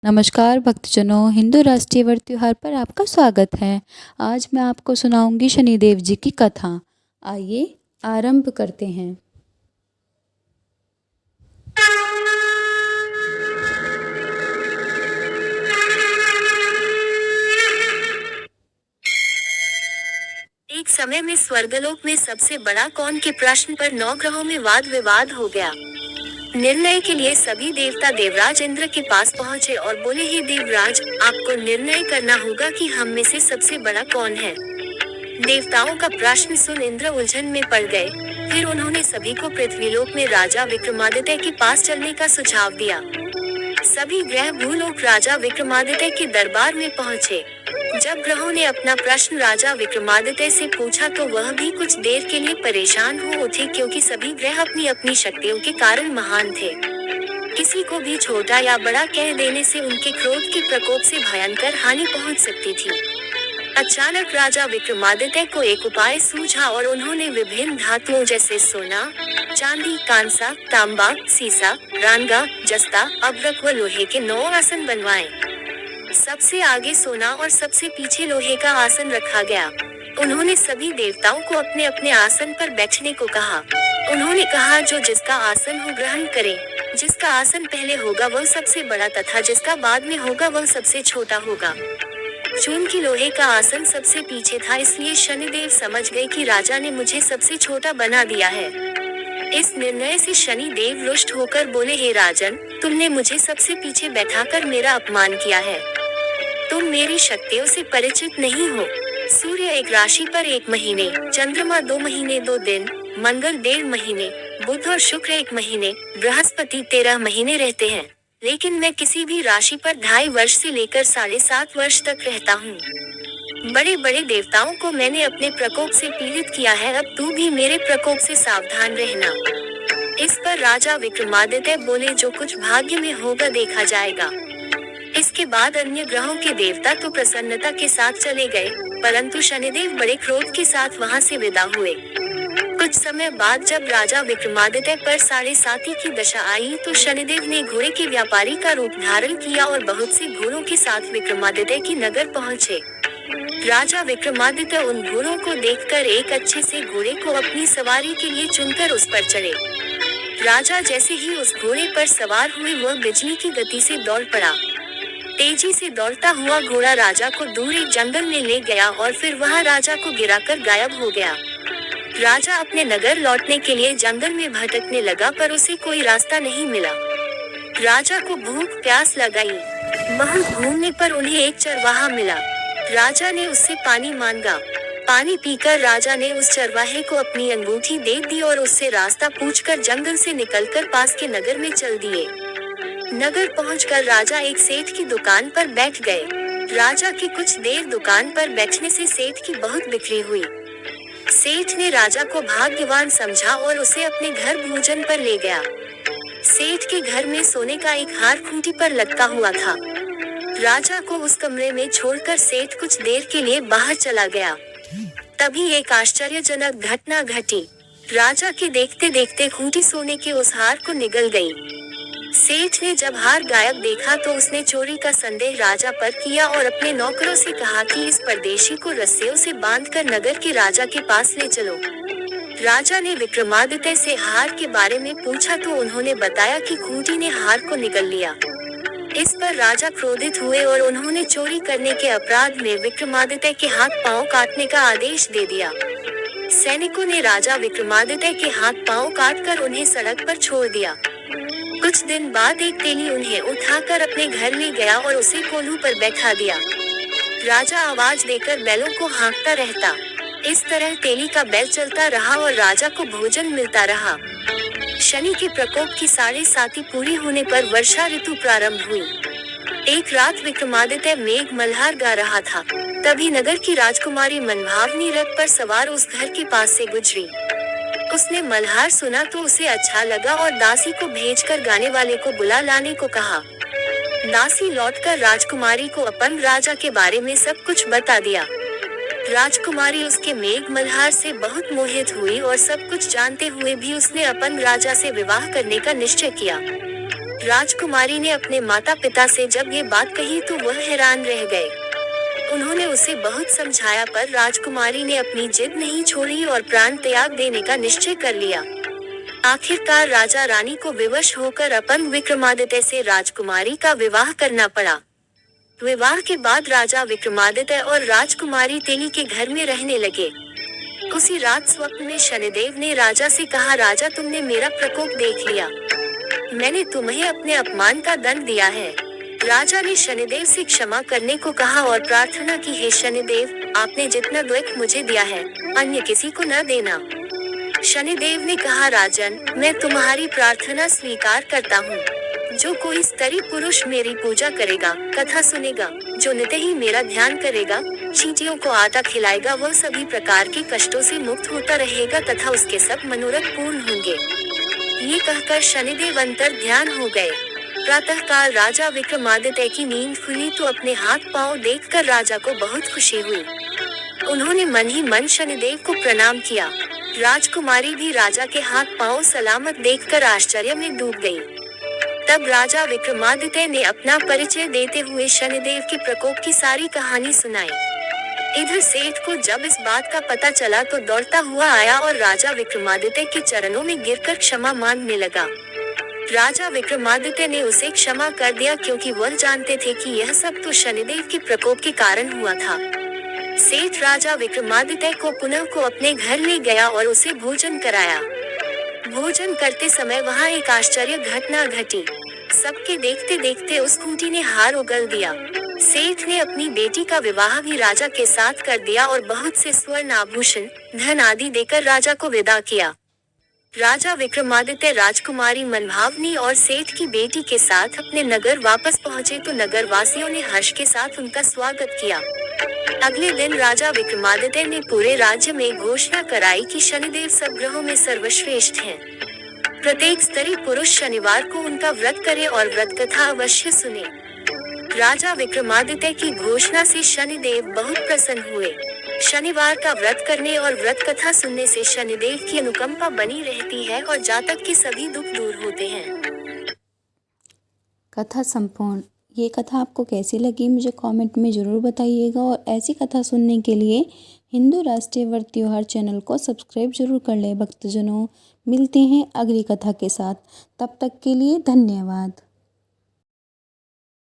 नमस्कार भक्तजनों, हिंदू राष्ट्रीय व्रत त्योहार पर आपका स्वागत है। आज मैं आपको सुनाऊंगी शनिदेव जी की कथा। आइए आरंभ करते हैं। एक समय में स्वर्गलोक में सबसे बड़ा कौन के प्रश्न पर 9 ग्रहों में वाद विवाद हो गया। निर्णय के लिए सभी देवता देवराज इंद्र के पास पहुंचे और बोले, हे देवराज, आपको निर्णय करना होगा कि हम में से सबसे बड़ा कौन है। देवताओं का प्रश्न सुन इंद्र उलझन में पड़ गए। फिर उन्होंने सभी को पृथ्वीलोक में राजा विक्रमादित्य के पास चलने का सुझाव दिया। सभी ग्रह भूलोक राजा विक्रमादित्य के दरबार में पहुंचे। जब ग्रहों ने अपना प्रश्न राजा विक्रमादित्य से पूछा तो वह भी कुछ देर के लिए परेशान हो उठे, क्योंकि सभी ग्रह अपनी अपनी शक्तियों के कारण महान थे। किसी को भी छोटा या बड़ा कह देने से उनके क्रोध के प्रकोप से भयंकर हानि पहुंच सकती थी। अचानक राजा विक्रमादित्य को एक उपाय सूझा और उन्होंने विभिन्न धातुओं जैसे सोना, चांदी, कांसा, तांबा, सीसा, रांगा, जस्ता, अभ्रक व लोहे के 9 आसन बनवाए। सबसे आगे सोना और सबसे पीछे लोहे का आसन रखा गया। उन्होंने सभी देवताओं को अपने अपने आसन पर बैठने को कहा। उन्होंने कहा, जो जिसका आसन हो ग्रहण करे। जिसका आसन पहले होगा वह सबसे बड़ा तथा जिसका बाद में होगा वह सबसे छोटा होगा। चूंकि लोहे का आसन सबसे पीछे था, इसलिए शनिदेव समझ गए कि राजा ने मुझे सबसे छोटा बना दिया है। इस निर्णय से शनि देव रुष्ट होकर बोले, हे राजन, तुमने मुझे सबसे पीछे बैठाकर मेरा अपमान किया है। तुम मेरी शक्तियों से परिचित नहीं हो। सूर्य एक राशि पर 1 महीने, चंद्रमा 2 महीने 2 दिन, मंगल 1.5 महीने, बुध और शुक्र 1 महीने, बृहस्पति 13 महीने रहते हैं। लेकिन मैं किसी भी राशि पर 2.5 वर्ष से लेकर 7.5 वर्ष तक रहता हूँ। बड़े बड़े देवताओं को मैंने अपने प्रकोप से पीड़ित किया है, अब तू भी मेरे प्रकोप से सावधान रहना। इस पर राजा विक्रमादित्य बोले, जो कुछ भाग्य में होगा देखा जाएगा। इसके बाद अन्य ग्रहों के देवता तो प्रसन्नता के साथ चले गए, परंतु शनिदेव बड़े क्रोध के साथ वहां से विदा हुए। कुछ समय बाद जब राजा विक्रमादित्य पर 7.5 की दशा आई तो शनिदेव ने घोड़े के व्यापारी का रूप धारण किया और बहुत से घोड़ों के साथ विक्रमादित्य की नगर पहुंचे। राजा विक्रमादित्य उन घोड़ों को देखकर एक अच्छे से घोड़े को अपनी सवारी के लिए चुनकर उस पर चढ़े। राजा जैसे ही उस घोड़े पर सवार हुए वह बिजली की गति से दौड़ पड़ा। तेजी से दौड़ता हुआ घोड़ा राजा को दूर एक जंगल में ले गया और फिर वहां राजा को गिराकर गायब हो गया। राजा अपने नगर लौटने के लिए जंगल में भटकने लगा, पर उसे कोई रास्ता नहीं मिला। राजा को भूख प्यास लगाई। बहुत घूमने पर उन्हें एक चरवाहा मिला। राजा ने उससे पानी मांगा। पानी पीकर राजा ने उस चरवाहे को अपनी अंगूठी दे दी और उससे रास्ता पूछकर जंगल से निकलकर पास के नगर में चल दिए। नगर पहुंचकर राजा एक सेठ की दुकान पर बैठ गए। राजा की कुछ देर दुकान पर बैठने से सेठ की बहुत बिक्री हुई। सेठ ने राजा को भाग्यवान समझा और उसे अपने घर भोजन पर ले गया। सेठ के घर में सोने का एक हार खूंटी पर लटका हुआ था। राजा को उस कमरे में छोड़कर सेठ कुछ देर के लिए बाहर चला गया। तभी एक आश्चर्यजनक घटना घटी। राजा के देखते देखते खूंटी सोने के उस हार को निगल गई। सेठ ने जब हार गायब देखा तो उसने चोरी का संदेह राजा पर किया और अपने नौकरों से कहा कि इस परदेशी को रस्सियों से बांधकर नगर के राजा के पास ले चलो। राजा ने विक्रमादित्य से हार के बारे में पूछा तो उन्होंने बताया कि खूंटी ने हार को निगल लिया। इस पर राजा क्रोधित हुए और उन्होंने चोरी करने के अपराध में विक्रमादित्य के हाथ पांव काटने का आदेश दे दिया। सैनिकों ने राजा विक्रमादित्य के हाथ पांव काटकर उन्हें सड़क पर छोड़ दिया। कुछ दिन बाद एक तेली उन्हें उठाकर अपने घर ले गया और उसे कोल्हू पर बैठा दिया। राजा आवाज देकर बैलों को हाँकता रहता। इस तरह तेली का बैल चलता रहा और राजा को भोजन मिलता रहा। शनि के प्रकोप की 7.5 पूरी होने पर वर्षा ऋतु प्रारंभ हुई। एक रात विक्रमादित्य मेघ मल्हार गा रहा था। तभी नगर की राजकुमारी मनभावनी रथ पर सवार उस घर के पास से गुजरी। उसने मल्हार सुना तो उसे अच्छा लगा और दासी को भेजकर गाने वाले को बुला लाने को कहा। दासी लौटकर राजकुमारी को अपंग राजा के बारे में सब कुछ बता दिया। राजकुमारी उसके मेघ मल्हार से बहुत मोहित हुई और सब कुछ जानते हुए भी उसने अपंग राजा से विवाह करने का निश्चय किया। राजकुमारी ने अपने माता पिता से जब ये बात कही तो वह हैरान रह गए। उन्होंने उसे बहुत समझाया पर राजकुमारी ने अपनी जिद नहीं छोड़ी और प्राण त्याग देने का निश्चय कर लिया। आखिरकार राजा रानी को विवश होकर अपंग विक्रमादित्य से राजकुमारी का विवाह करना पड़ा। विवाह के बाद राजा विक्रमादित्य और राजकुमारी तेली के घर में रहने लगे। उसी रात स्वप्न में शनिदेव ने राजा से कहा, राजा तुमने मेरा प्रकोप देख लिया। मैंने तुम्हें अपने अपमान का दंड दिया है। राजा ने शनिदेव से क्षमा करने को कहा और प्रार्थना की, हे शनिदेव, आपने जितना दुख मुझे दिया है, अन्य किसी को न देना। शनिदेव ने कहा, राजन, मैं तुम्हारी प्रार्थना स्वीकार करता हूँ। जो कोई स्त्री पुरुष मेरी पूजा करेगा, कथा सुनेगा, जो नित्य ही मेरा ध्यान करेगा, चींटियों को आटा खिलाएगा, वह सभी प्रकार के कष्टों से मुक्त होता रहेगा तथा उसके सब मनोरथ पूर्ण होंगे। ये कहकर शनिदेव अंतर ध्यान हो गए। प्रातःकाल राजा विक्रमादित्य की नींद खुली तो अपने हाथ पांव देखकर राजा को बहुत खुशी हुई। उन्होंने मन ही मन शनिदेव को प्रणाम किया। राजकुमारी भी राजा के हाथ पांव सलामत देखकर आश्चर्य में डूब गई। तब राजा विक्रमादित्य ने अपना परिचय देते हुए शनिदेव के प्रकोप की सारी कहानी सुनाई। इधर सेठ को जब इस बात का पता चला तो दौड़ता हुआ आया और राजा विक्रमादित्य के चरणों में गिरकर क्षमा मांगने लगा। राजा विक्रमादित्य ने उसे क्षमा कर दिया क्योंकि वह जानते थे कि यह सब तो शनिदेव के प्रकोप के कारण हुआ था। सेठ राजा विक्रमादित्य को पुनः को अपने घर ले गया और उसे भोजन कराया। भोजन करते समय वहाँ एक आश्चर्य घटना घटी। सबके देखते देखते उस खूंटी ने हार उगल दिया। सेठ ने अपनी बेटी का विवाह भी राजा के साथ कर दिया और बहुत से स्वर्ण आभूषण, धन आदि देकर राजा को विदा किया। राजा विक्रमादित्य राजकुमारी मनभावनी और सेठ की बेटी के साथ अपने नगर वापस पहुँचे तो नगर वासियों ने हर्ष के साथ उनका स्वागत किया। अगले दिन राजा विक्रमादित्य ने पूरे राज्य में घोषणा कराई कि शनिदेव सब ग्रहों में सर्वश्रेष्ठ हैं। प्रत्येक स्त्री पुरुष शनिवार को उनका व्रत करे और व्रत कथा अवश्य सुने। राजा विक्रमादित्य की घोषणा से शनिदेव बहुत प्रसन्न हुए। शनिवार का व्रत करने और व्रत कथा सुनने से शनिदेव की अनुकंपा बनी रहती है और जातक के सभी दुख दूर होते हैं। कथा संपूर्ण। ये कथा आपको कैसी लगी मुझे कमेंट में ज़रूर बताइएगा और ऐसी कथा सुनने के लिए हिंदू राष्ट्रीय व्रत त्योहार चैनल को सब्सक्राइब जरूर कर लें। भक्तजनों, मिलते हैं अगली कथा के साथ। तब तक के लिए धन्यवाद।